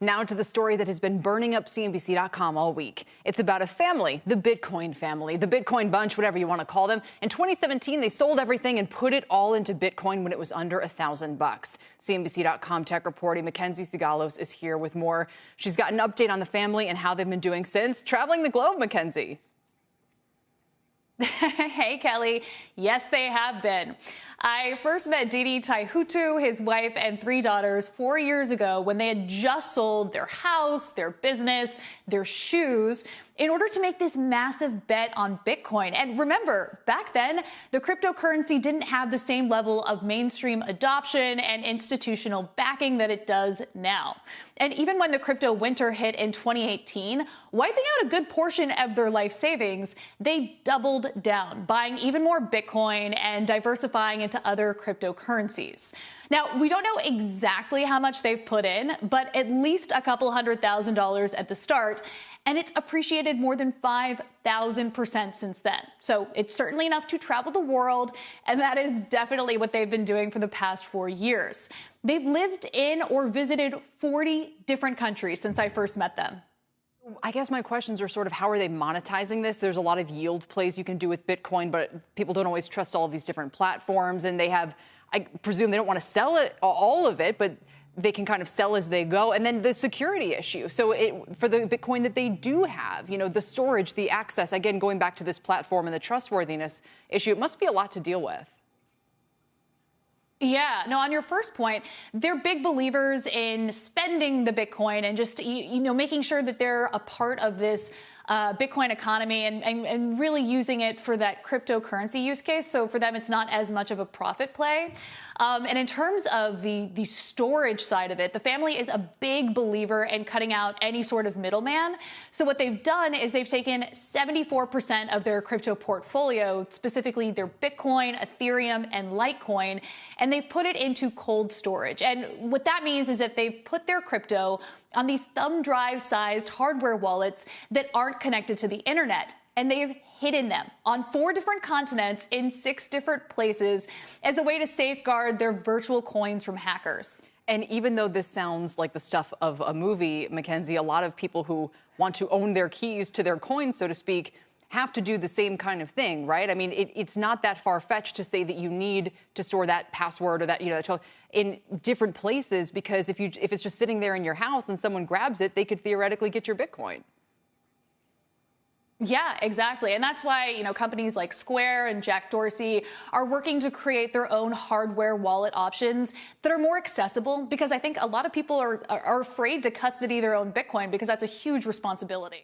Now to the story that has been burning up CNBC.com all week. It's about a family, the Bitcoin bunch, whatever you want to call them. In 2017, they sold everything and put it all into Bitcoin when it was under $1,000. CNBC.com tech reporter Mackenzie Sigalos is here with more. She's got an update on the family and how they've been doing since traveling the globe. Mackenzie. Hey, Kelly. Yes, they have been. I first met Didi Taihuttu, his wife, and 3 daughters 4 years ago when they had just sold their house, their business, their shoes in order to make this massive bet on Bitcoin. And remember, back then, the cryptocurrency didn't have the same level of mainstream adoption and institutional backing that it does now. And even when the crypto winter hit in 2018, wiping out a good portion of their life savings, they doubled down, buying even more Bitcoin and diversifying into other cryptocurrencies. Now, we don't know exactly how much they've put in, but at least a couple $100,000 at the start, and it's appreciated more than 5,000% since then. So it's certainly enough to travel the world, and that is definitely what they've been doing for the past 4 years. They've lived in or visited 40 different countries since I first met them. I guess my questions are sort of how are they monetizing this? There's a lot of yield plays you can do with Bitcoin, but people don't always trust all of these different platforms, and they have, I presume they don't want to sell it, all of it, but they can kind of sell as they go. And then the security issue. So for the Bitcoin that they do have, you know, the storage, the access, again, going back to this platform and the trustworthiness issue, it must be a lot to deal with. Yeah, no, on your first point, they're big believers in spending the Bitcoin and just, making sure that they're a part of this Bitcoin economy and really using it for that cryptocurrency use case. So for them, it's not as much of a profit play. And in terms of the storage side of it, the family is a big believer in cutting out any sort of middleman. So what they've done is they've taken 74% of their crypto portfolio, specifically their Bitcoin, Ethereum, and Litecoin, and they've put it into cold storage. And what that means is that they've put their crypto on these thumb drive sized hardware wallets that aren't connected to the internet. And they've hidden them on 4 different continents in 6 different places as a way to safeguard their virtual coins from hackers. And even though this sounds like the stuff of a movie, Mackenzie, a lot of people who want to own their keys to their coins, so to speak, have to do the same kind of thing, right? I mean, it's not that far-fetched to say that you need to store that password or that, in different places, because if it's just sitting there in your house and someone grabs it, they could theoretically get your Bitcoin. Yeah, exactly. And that's why, companies like Square and Jack Dorsey are working to create their own hardware wallet options that are more accessible, because I think a lot of people are afraid to custody their own Bitcoin because that's a huge responsibility.